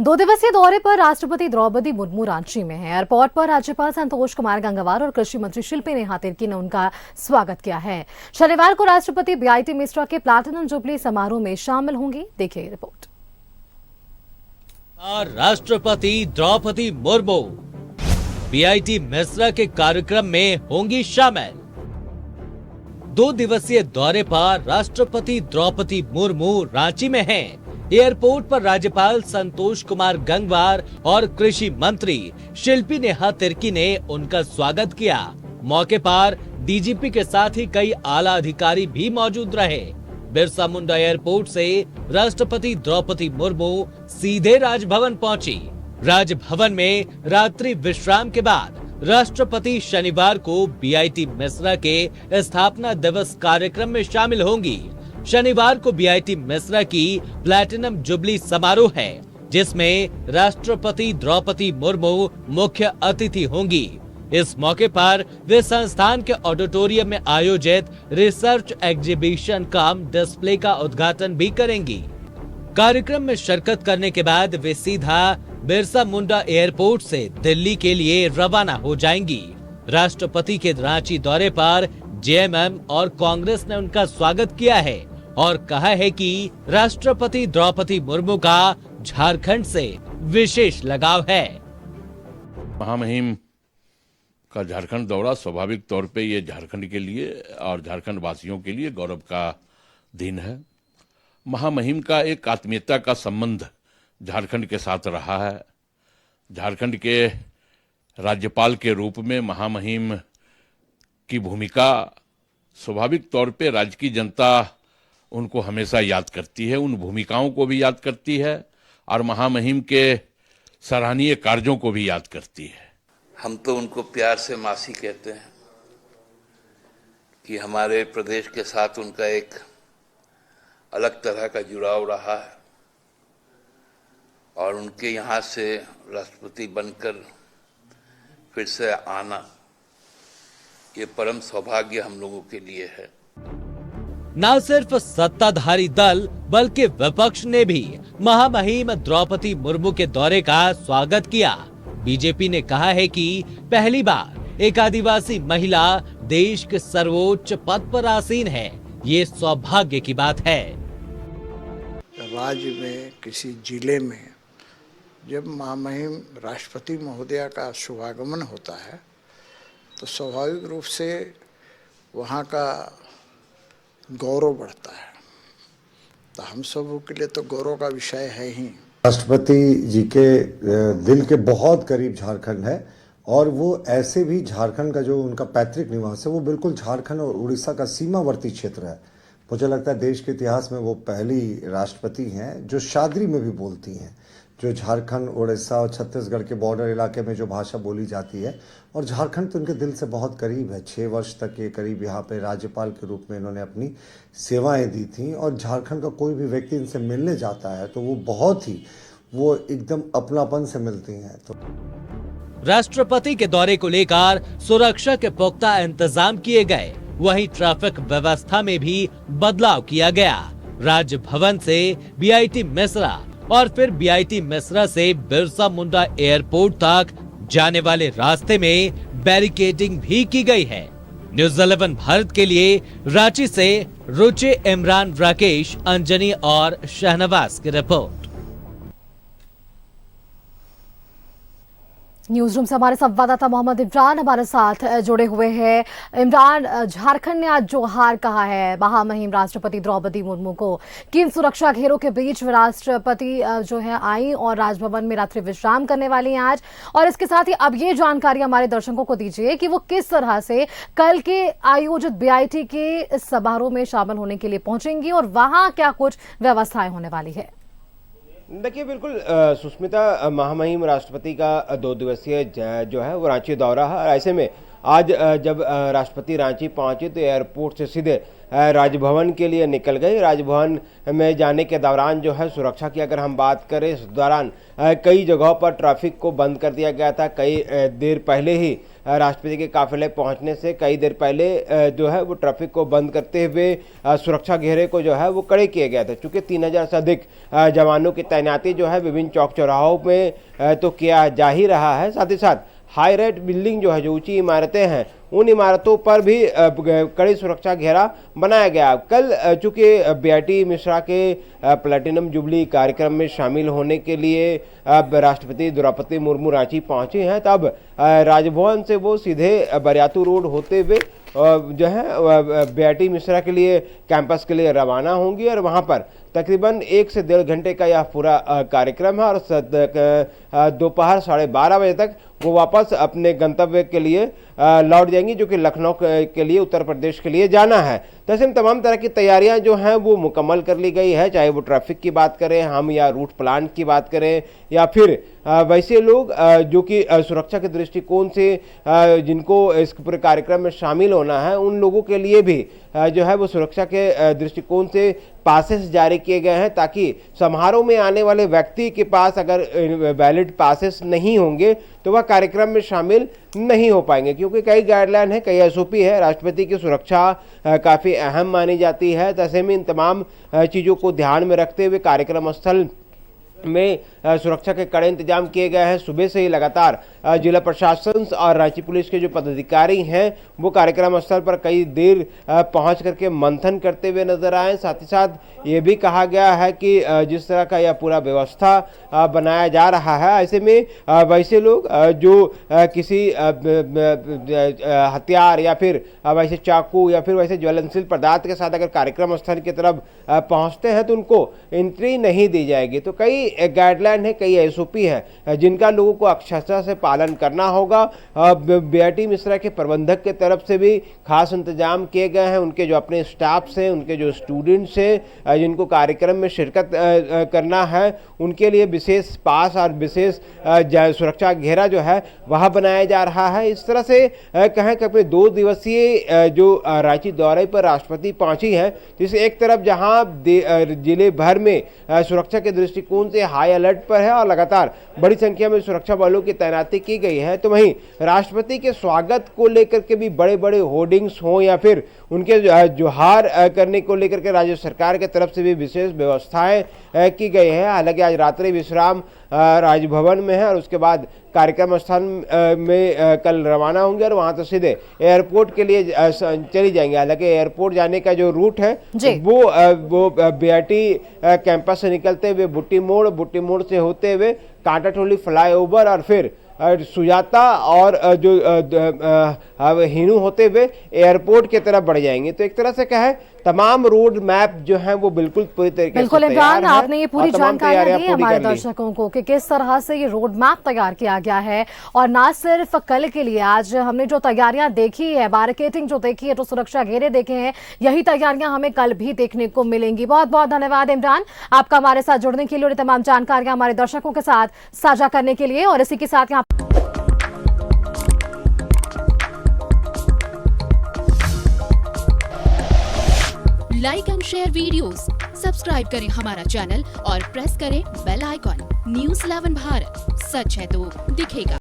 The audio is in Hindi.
2 दिवसीय दौरे पर राष्ट्रपति द्रौपदी मुर्मू रांची में हैं। एयरपोर्ट पर राज्यपाल संतोष कुमार गंगवार और कृषि मंत्री शिल्पी नेहा तिर्की ने उनका स्वागत किया है। शनिवार को राष्ट्रपति बीआईटी मिश्रा के प्लैटिनम जुबली समारोह में शामिल होंगी। देखिए रिपोर्ट। राष्ट्रपति द्रौपदी मुर्मू बीआईटी मिश्रा के कार्यक्रम में होंगी शामिल। 2 दिवसीय दौरे पर राष्ट्रपति द्रौपदी मुर्मू रांची में हैं। एयरपोर्ट पर राज्यपाल संतोष कुमार गंगवार और कृषि मंत्री शिल्पी नेहा तिर्की ने उनका स्वागत किया। मौके पर डीजीपी के साथ ही कई आला अधिकारी भी मौजूद रहे। बिरसा मुंडा एयरपोर्ट से राष्ट्रपति द्रौपदी मुर्मू सीधे राजभवन पहुंची। राजभवन में रात्रि विश्राम के बाद राष्ट्रपति शनिवार को बीआईटी मिश्रा के स्थापना दिवस कार्यक्रम में शामिल होंगी। शनिवार को बीआईटी मिश्रा की प्लैटिनम जुबली समारोह है, जिसमें राष्ट्रपति द्रौपदी मुर्मू मुख्य अतिथि होंगी। इस मौके पर वे संस्थान के ऑडिटोरियम में आयोजित रिसर्च एग्जीबिशन कम डिस्प्ले का उद्घाटन भी करेंगी। कार्यक्रम में शिरकत करने के बाद वे सीधा बिरसा मुंडा एयरपोर्ट से दिल्ली के लिए रवाना हो जाएंगी। राष्ट्रपति के रांची दौरे पर जेएमएम और कांग्रेस ने उनका स्वागत किया है और कहा है कि राष्ट्रपति द्रौपदी मुर्मू का झारखंड से विशेष लगाव है। महामहिम का झारखंड दौरा स्वाभाविक तौर पे ये झारखंड के लिए और झारखंड वासियों के लिए गौरव का दिन है। महामहिम का एक आत्मीयता का संबंध झारखंड के साथ रहा है। झारखंड के राज्यपाल के रूप में महामहिम की भूमिका स्वाभाविक तौर पे राज्य की जनता उनको हमेशा याद करती है, उन भूमिकाओं को भी याद करती है और महामहिम के सराहनीय कार्यों को भी याद करती है। हम तो उनको प्यार से मासी कहते हैं कि हमारे प्रदेश के साथ उनका एक अलग तरह का जुड़ाव रहा है और उनके यहाँ से राष्ट्रपति बनकर फिर से आना ये परम सौभाग्य हम लोगों के लिए है। न सिर्फ सत्ताधारी दल बल्कि विपक्ष ने भी महामहिम द्रौपदी मुर्मू के दौरे का स्वागत किया। बीजेपी ने कहा है कि पहली बार एक आदिवासी महिला देश के सर्वोच्च पद पर आसीन है, ये सौभाग्य की बात है। राज्य में किसी जिले में जब महामहिम राष्ट्रपति महोदया का शुभागमन होता है तो स्वाभाविक रूप से वहाँ का गौरव बढ़ता है। तो हम सबों के लिए तो गौरव का विषय है ही। राष्ट्रपति जी के दिल के बहुत करीब झारखंड है और वो ऐसे भी झारखंड का जो उनका पैतृक निवास है वो बिल्कुल झारखंड और उड़ीसा का सीमावर्ती क्षेत्र है। मुझे लगता है देश के इतिहास में वो पहली राष्ट्रपति हैं जो शादरी में भी बोलती हैं, जो झारखंड, उड़ीसा और छत्तीसगढ़ के बॉर्डर इलाके में जो भाषा बोली जाती है। और झारखंड तो उनके दिल से बहुत करीब है। 6 वर्ष तक के करीब यहाँ पे राज्यपाल के रूप में इन्होंने अपनी सेवाएं दी थी और झारखंड का कोई भी व्यक्ति इनसे मिलने जाता है तो वो एकदम अपनापन से मिलती हैं। तो राष्ट्रपति के दौरे को लेकर सुरक्षा के पुख्ता इंतजाम किए गए, वहीं ट्रैफिक व्यवस्था में भी बदलाव किया गया। राजभवन से बीआईटी मिश्रा और फिर बीआईटी मिश्रा से बिरसा मुंडा एयरपोर्ट तक जाने वाले रास्ते में बैरिकेडिंग भी की गई है। न्यूज़ 11 भारत के लिए रांची से रुचि, इमरान, राकेश, अंजनी और शहनवाज की रिपोर्ट। न्यूज रूम से हमारे संवाददाता मोहम्मद इमरान हमारे साथ जुड़े हुए हैं। इमरान, झारखंड ने आज जोहार कहा है महामहिम राष्ट्रपति द्रौपदी मुर्मू को। किन सुरक्षा घेरों के बीच राष्ट्रपति जो है आई और राजभवन में रात्रि विश्राम करने वाली हैं आज, और इसके साथ ही अब ये जानकारी हमारे दर्शकों को दीजिए कि वो किस तरह से कल के आयोजित बीआईटी के समारोह में शामिल होने के लिए पहुंचेंगी और वहां क्या कुछ व्यवस्थाएं होने वाली है। देखिए, बिल्कुल सुष्मिता, महामहिम राष्ट्रपति का 2 दिवसीय जो है वो रांची दौरा है और ऐसे में आज जब राष्ट्रपति रांची पहुंचे तो एयरपोर्ट से सीधे राजभवन के लिए निकल गए। राजभवन में जाने के दौरान जो है सुरक्षा की अगर हम बात करें, इस दौरान कई जगहों पर ट्रैफिक को बंद कर दिया गया था। कई देर पहले ही राष्ट्रपति के काफिले पहुंचने से कई देर पहले जो है वो ट्रैफिक को बंद करते हुए सुरक्षा घेरे को जो है वो कड़े किए गए थे। चूंकि 3000 से अधिक जवानों की तैनाती जो है विभिन्न चौक चौराहों में तो किया जा ही रहा है। साथ ही साथ हाई रेट बिल्डिंग जो है, जो ऊंची इमारतें हैं, उन इमारतों पर भी कड़ी सुरक्षा घेरा बनाया गया। कल चूंकि बीआईटी मिश्रा के प्लैटिनम जुबली कार्यक्रम में शामिल होने के लिए राष्ट्रपति द्रौपदी मुर्मू रांची पहुंचे हैं, तब राजभवन से वो सीधे बरियातू रोड होते हुए जो है बीआईटी मिश्रा के लिए कैंपस के लिए रवाना होंगी और वहां पर तकरीबन 1 से 1.5 घंटे का यह पूरा कार्यक्रम है और दोपहर 12:30 बजे तक वो वापस अपने गंतव्य के लिए लौट जाएंगी, जो कि लखनऊ के लिए, उत्तर प्रदेश के लिए जाना है। तस्लीम, तमाम तरह की तैयारियां जो हैं वो मुकम्मल कर ली गई है, चाहे वो ट्रैफिक की बात करें हम या रूट प्लान की बात करें या फिर वैसे लोग जो कि सुरक्षा के दृष्टिकोण से जिनको इस पूरे कार्यक्रम में शामिल होना है, उन लोगों के लिए भी जो है वो सुरक्षा के दृष्टिकोण से पासेस जारी किए गए हैं, ताकि समारोह में आने वाले व्यक्ति के पास अगर वैलिड पासेस नहीं होंगे तो वह कार्यक्रम में शामिल नहीं हो पाएंगे। क्योंकि कई गाइडलाइन है, कई एसओपी है, राष्ट्रपति की सुरक्षा काफ़ी अहम मानी जाती है। ऐसे में इन तमाम चीज़ों को ध्यान में रखते हुए कार्यक्रम स्थल में सुरक्षा के कड़े इंतजाम किए गए हैं। सुबह से ही लगातार जिला प्रशासन और रांची पुलिस के जो पदाधिकारी हैं वो कार्यक्रम स्थल पर कई देर पहुंच करके मंथन करते हुए नजर आए। साथ ही साथ ये भी कहा गया है कि जिस तरह का यह पूरा व्यवस्था बनाया जा रहा है, ऐसे में वैसे लोग जो किसी हथियार या फिर वैसे चाकू या फिर वैसे ज्वलनशील पदार्थ के साथ अगर कार्यक्रम स्थल की तरफ पहुंचते हैं तो उनको एंट्री नहीं दी जाएगी। तो कई गाइडलाइन है, कई एसओपी है जिनका लोगों को अक्षरशः से पालन करना होगा। बीआईटी मिश्रा के प्रबंधक के तरफ से भी खास इंतजाम किए गए हैं। उनके जो अपने स्टाफ से, उनके जो स्टूडेंट्स हैं जिनको कार्यक्रम में शिरकत करना है, उनके लिए विशेष पास और विशेष सुरक्षा घेरा जो है वह बनाया जा रहा है। इस तरह से कहें कि अपने 2 दिवसीय जो रांची दौरे पर राष्ट्रपति पहुंची है, जिसे एक तरफ जहां जिले भर में सुरक्षा के दृष्टिकोण से हाई अलर्ट पर है और लगातार बड़ी संख्या में सुरक्षा बलों की तैनाती की गई है, तो वहीं राष्ट्रपति के स्वागत को लेकर के भी बड़े बड़े होर्डिंग्स हों या फिर उनके जोहार करने को लेकर के राज्य सरकार के तरफ से भी विशेष व्यवस्थाएं की गई है। हालांकि आज रात्रि विश्राम राजभवन में है और उसके बाद कार्यक्रम स्थान में कल रवाना होंगे और वहां तो सीधे एयरपोर्ट के लिए चली जाएंगे। हालांकि एयरपोर्ट जाने का जो रूट है वो बीआईटी कैंपस से निकलते हुए बुट्टी मोड़ से होते हुए कांटाटोली फ्लाईओवर और फिर सुजाता और जो हिनू होते हुए एयरपोर्ट की तरफ बढ़ जाएंगे। तो एक तरह से कहें तमाम रोड मैप जो है वो बिल्कुल पूरी तरीके से बिल्कुल इमरान, आपने ये पूरी जानकारी दी हमारे दर्शकों को कि किस तरह से ये रोड मैप तैयार किया गया है। और ना सिर्फ कल के लिए, आज हमने जो तैयारियां देखी है, बैरिकेडिंग जो देखी है, तो सुरक्षा घेरे देखे हैं, यही तैयारियां हमें कल भी देखने को मिलेंगी। बहुत बहुत धन्यवाद इमरान, आपका हमारे साथ जुड़ने के लिए और तमाम जानकारियां हमारे दर्शकों के साथ साझा करने के लिए। और इसी के साथ यहाँ like and share videos, subscribe करें हमारा चैनल और प्रेस करें बेल आइकॉन। न्यूज़ 11 भारत, सच है तो दिखेगा।